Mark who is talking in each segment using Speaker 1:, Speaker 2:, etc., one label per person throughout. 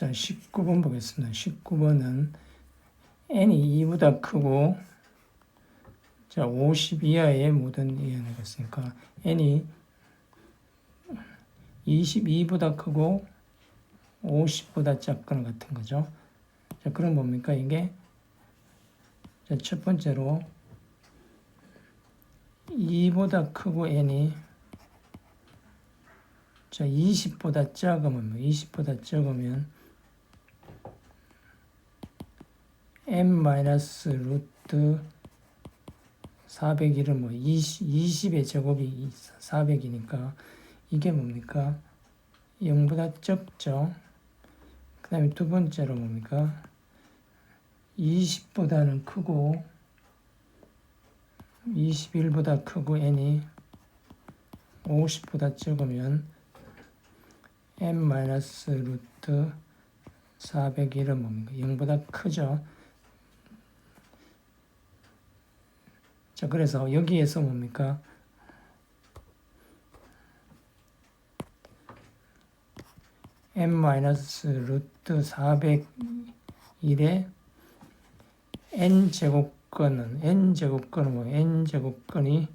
Speaker 1: 자, 19번 보겠습니다. 19번은 n이 2보다 크고 자, 50 이하의 모든 이하는 것이니까 n이 22보다 크고 50보다 작거나 같은 거죠. 자, 그럼 뭡니까 이게? 자, 첫 번째로 2보다 크고 n이 자, 20보다 작으면 20보다 작으면 n-루트 401은 20의 제곱이 400이니까 이게 뭡니까? 0보다 적죠. 그 다음에 두 번째로 뭡니까? 20보다는 크고 21보다 크고 n이 50보다 적으면 n-루트 401은 뭡니까? 0보다 크죠. 자, 그래서 여기에서 뭡니까? n-루트 401의 n제곱근은 n제곱근이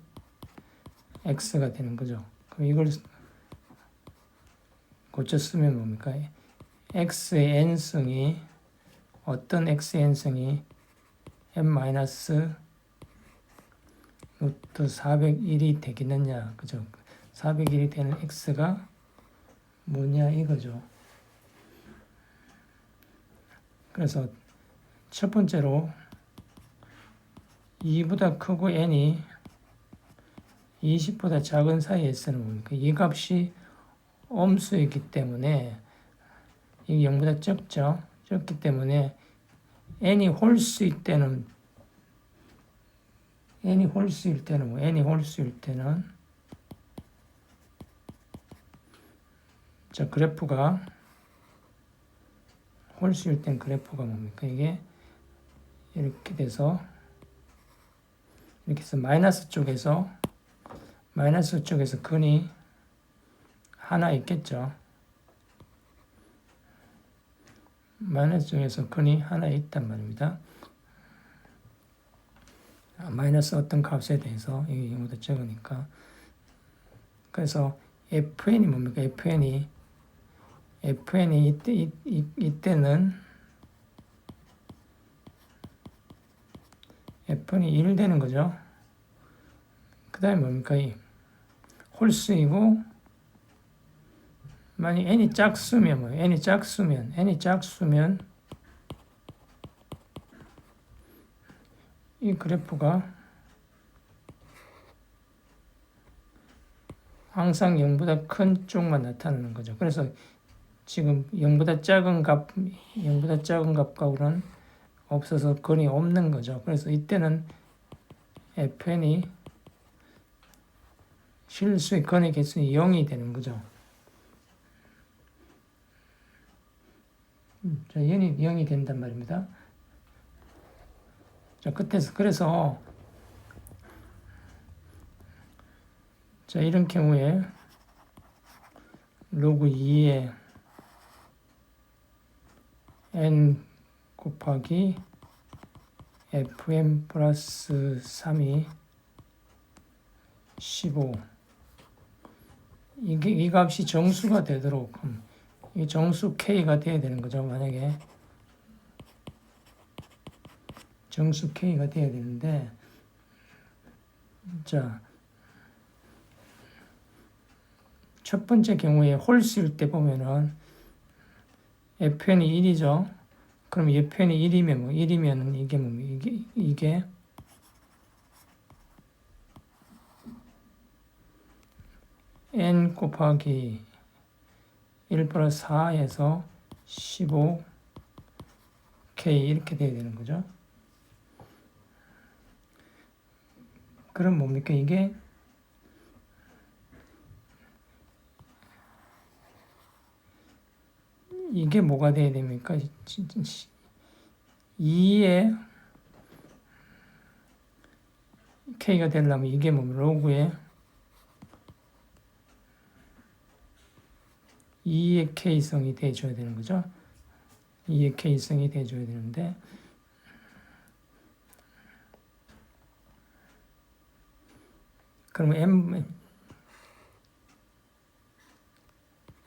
Speaker 1: x가 되는 거죠. 그럼 이걸 고쳐 쓰면 뭡니까? x의 n승이 어떤 x의 n승이 n-루트 401이 되겠느냐, 그죠? 401이 되는 x가 뭐냐 이거죠. 그래서 첫 번째로 2보다 크고 n이 20보다 작은 사이에서는 뭡니까? 이 값이 엄수이기 때문에 이게 0보다 적죠. 적기 때문에 n이 홀수일 때는 자, 그래프가 홀수일 땐 그래프가 뭡니까? 이게 이렇게 돼서 이렇게 해서 마이너스 쪽에서 근이 하나 있겠죠. 마이너스 쪽에서 근이 하나 있단 말입니다. 마이너스 어떤 값에 대해서 이게 0보다 적으니까. 그래서 fn이 뭡니까? fn이 이때는 fn이 1 되는 거죠. 그 다음에 뭡니까? 이 홀수이고 만약 n이 작으면 뭐예요? n이 작으면 이 그래프가 항상 0보다 큰 쪽만 나타나는 거죠. 그래서 지금 0보다 작은 값하고는 없어서 근이 없는 거죠. 그래서 이때는 fn이 실수의 근의 개수는 0이 되는 거죠. 자, n이 0이 된단 말입니다. 자, 끝에서 그래서 자, 이런 경우에 로그 2에 n 곱하기 fm 플러스 3이 15 이 값이 정수가 되도록 이 정수 k가 돼야 되는 거죠. 만약에 정수 k가 돼야 되는데 자, 첫 번째 경우에 홀수일 때 보면은 fn이 1이죠. 그럼 fn이 1이면 1이면 이게 뭡니까? 이게 n 곱하기 1 플러스 4에서 15k 이렇게 돼야 되는 거죠. 그럼 뭡니까? 이게 뭐가 돼야 됩니까? 2에 k가 되려면 이게 뭡니까? 로그에 2의 k성이 돼줘야 되는 거죠. 2의 K승이 돼줘야 되는데 그러면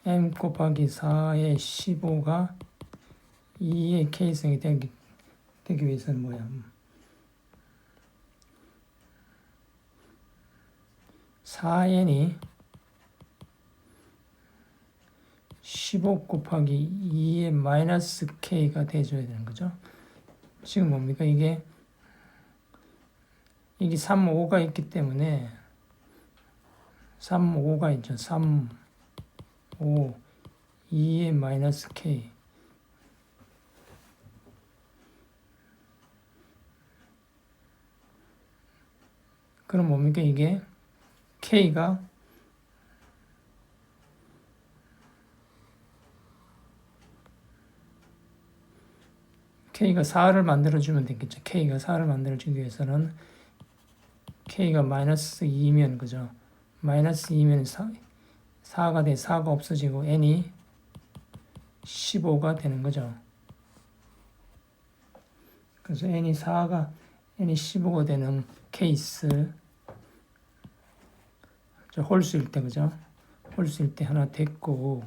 Speaker 1: M 곱하기 4의 15가 2의 K승이 되기 위해서는 뭐야? 4n이 15 곱하기 2의 마이너스 K가 돼줘야 되는 거죠. 지금 뭡니까? 이게 3, 5가 있기 때문에 3, 5가 있죠. 3, 5, 2의 마이너스 K. 그럼 뭡니까? 이게 K가 K가 4를 만들어주면 되겠죠. K가 4를 만들어주기 위해서는 K가 마이너스 2면 그죠. 마이너스 2면 4가 돼. 4가 없어지고 N이 15가 되는 거죠. 그래서 N이 15가 되는 케이스 홀수일 때 그죠. 홀수일 때 하나 됐고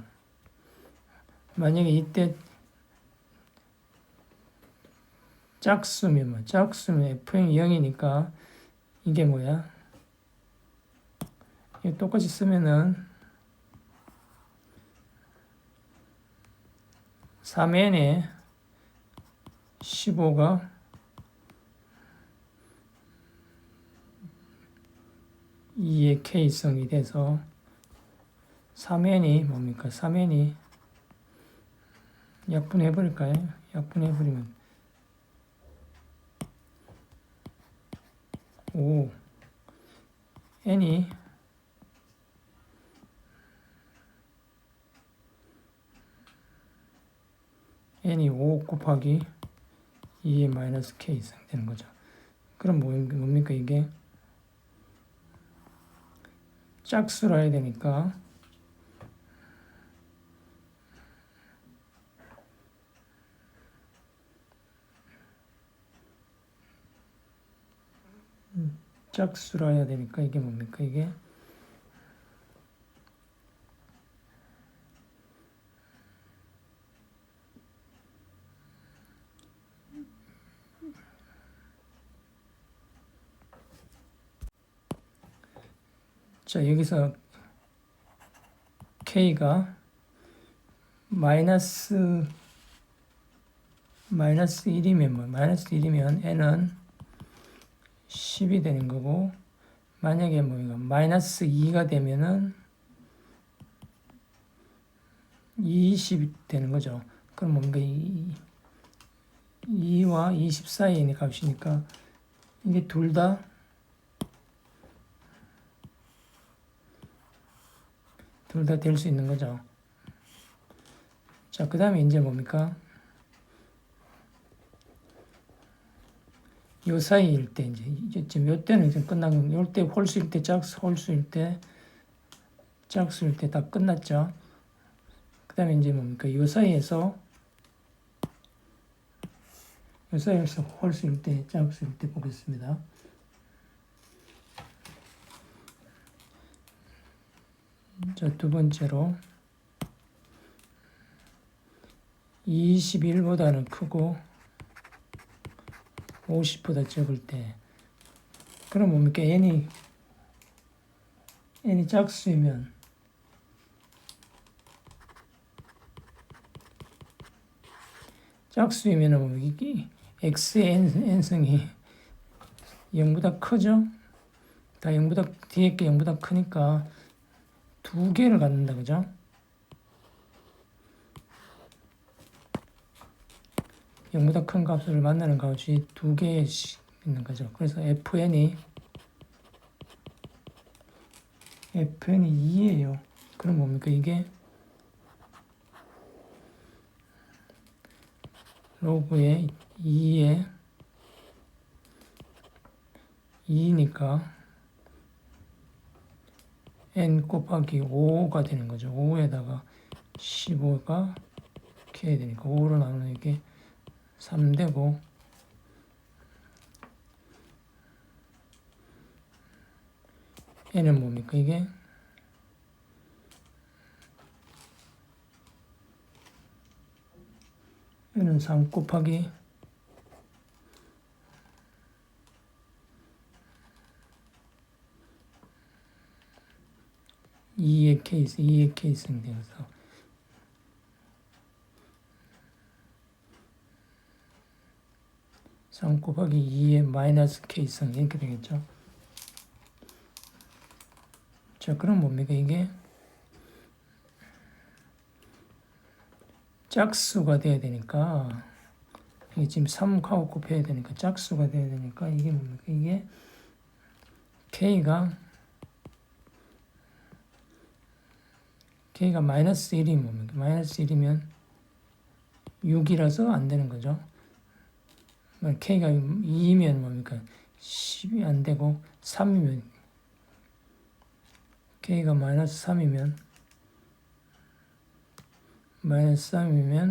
Speaker 1: 만약에 이때 짝수면 F형이 0이니까 이게 뭐야? 이거 똑같이 쓰면은 3n에 15가 2의 K성이 돼서 3n이 뭡니까? 3n이 약분해버릴까요? 약분해버리면 5 n이 5 곱하기 2의 마이너스 K 이상 되는 거죠. 그럼 뭡니까 이게? 짝수라 해야 되니까 짝수라 해야 되니까 이게 뭡니까 이게? 자 여기서 K가 마이너스 1이면 마이너스 1이면 N은 10이 되는 거고 만약에 마이너스 2가 되면은 20이 되는 거죠. 그럼 뭔가 2와 20 사이에 있는 값이니까 이게 둘 다 될 수 있는 거죠. 자, 그 다음에 이제 뭡니까? 요 사이일 때 이제 지금 요 때는 이제 끝난 거, 요때 홀수일 때 홀수일 때 짝수일 때 다 끝났죠. 그 다음에 이제 뭡니까? 요 사이에서 홀수일 때 짝수일 때 보겠습니다. 자, 두 번째로 21보다는 크고 50보다 적을 때 그럼 뭡니까? n이 짝수이면 이게 x의 n승이 0보다 크죠? 다 0보다 뒤에 게 0보다 크니까 두 개를 갖는다 그죠? 영보다 큰 값을 만나는 값이 두 개씩 있는 거죠. 그래서 fn이 2예요. 그럼 뭡니까 이게 로그의 2에 2니까 n 곱하기 5가 되는 거죠. 5에다가 15가 이렇게 해야 되니까 5로 나누면 이게 3 되고 n은 뭡니까 이게? n은 3 곱하기 2의 케이스인 되어서 3 곱하기 2의 마이너스 케이스인 이렇게 되겠죠. 자, 그럼 뭡니까 이게? 짝수가 돼야 되니까 이게 지금 3하고 곱해야 되니까 짝수가 돼야 되니까 이게 뭡니까? 이게 K가 마이너스 1이면 뭡니까? 마이너스 1이면 6이라서 안 되는 거죠. K가 2이면 뭡니까? 10이 안 되고 3이면 K가 마이너스 3이면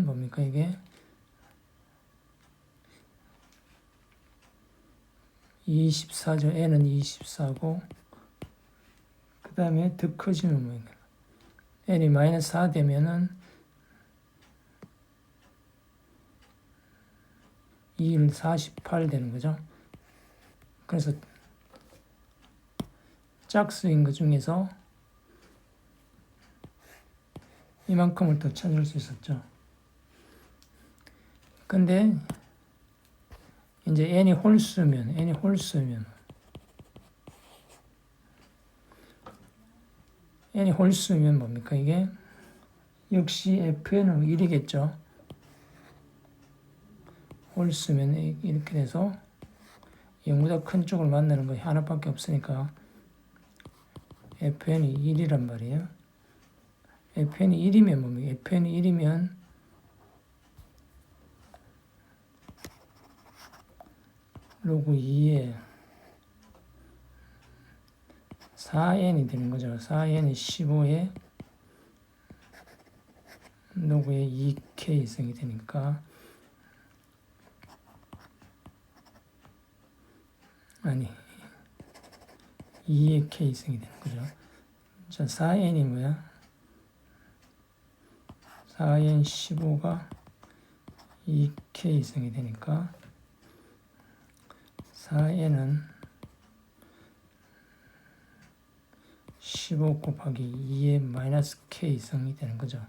Speaker 1: 뭡니까 이게? 24죠. n은 24고 그 다음에 더 커지면 뭡니까? n이 마이너스 4 되면은 2일 48 되는 거죠. 그래서 짝수인 것 중에서 이만큼을 더 찾을 수 있었죠. 근데 이제 n이 홀수면 뭡니까 이게? 역시 fn은 1이겠죠. 홀수면 이렇게 돼서 0보다 큰 쪽을 만나는 거 하나밖에 없으니까 fn이 1이란 말이에요. fn이 1이면 뭡니까? fn이 1이면 로그 2에 4n이 되는 거죠. 4n이 15에 로그에 2k 이상이 되니까 아니 2의 k 이상이 되는 거죠. 자, 4n이 뭐야? 4n 15가 2k 이상이 되니까 4n은 15 곱하기 2의 마이너스 k 이상이 되는 거죠.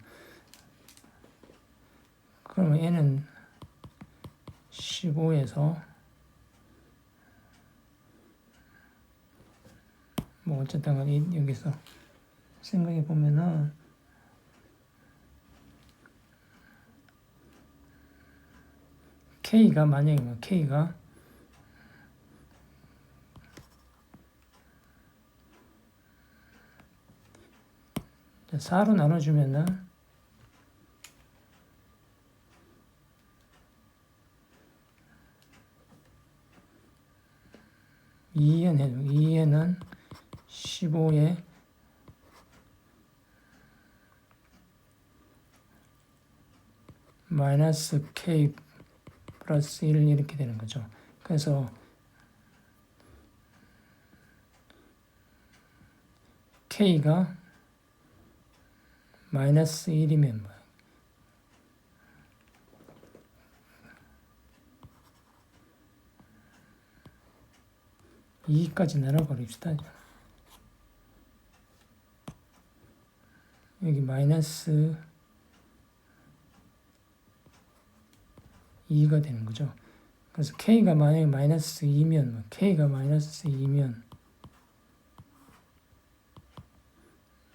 Speaker 1: 그러면 n은 15에서 뭐 어쨌든 간에 여기서 생각해 보면은 K가 만약에 뭐 K가 4로 나눠주면은 2n 해줘. 2n은 15에 마이너스 k 플러스 1 이렇게 되는 거죠. 그래서 k가 마이너스 1이면 뭐야? 2까지 나눠버립시다. 여기 마이너스 2가 되는 거죠. 그래서 k가 만약에 마이너스 2면 k가 마이너스 2면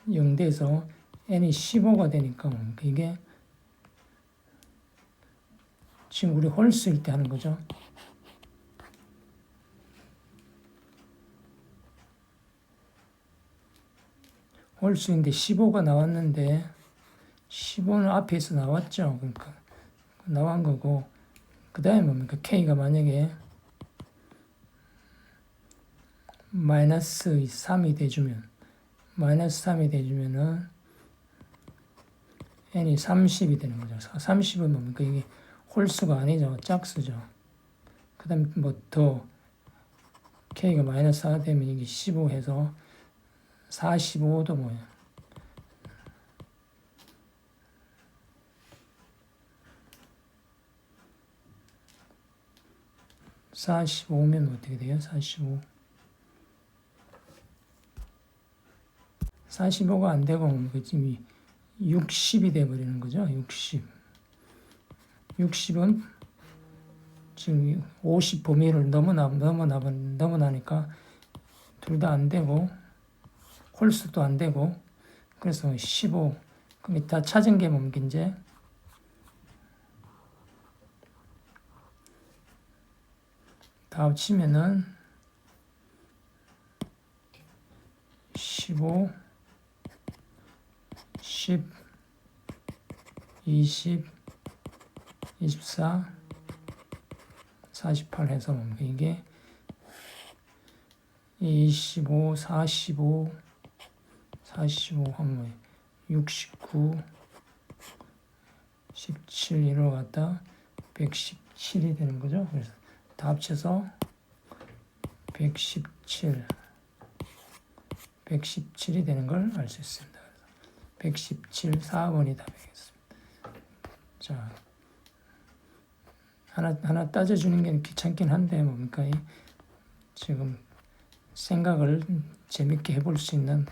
Speaker 1: 0대에서 n이 15가 되니까 이게 지금 우리 홀수일 때 하는 거죠. 홀수인데 15가 나왔는데 15는 앞에서 나왔죠. 그러니까 나온 거고 그 다음에 뭡니까? k가 만약에 마이너스 3이 돼주면은 n이 30이 되는 거죠. 30은 뭡니까? 이게 홀수가 아니죠. 짝수죠. 그 다음에 뭐 더 k가 마이너스 4 되면 이게 15 해서 45도 뭐예요? 45면 어떻게 돼요? 45. 45가 안 되고 뭡니까? 지금 60이 돼버리는 거죠. 60. 60은 지금 50 범위를 넘어나니까 둘 다 안 되고 홀수도 안 되고 그래서 15. 그럼 다 찾은 게 뭡니까 이제? 다 합치면은 15, 10, 20, 24, 48 해서 뭡니까 이게 25, 45, 45 하면 69, 17 이로 갔다 117이 되는 거죠. 그래서 다 합쳐서 117이 되는 걸 알 수 있습니다. 117, 4번이 답이겠습니다. 자, 하나 따져주는 게 귀찮긴 한데 뭡니까? 지금 생각을 재밌게 해볼 수 있는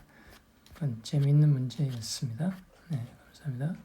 Speaker 1: 그런 재미있는 문제였습니다. 네, 감사합니다.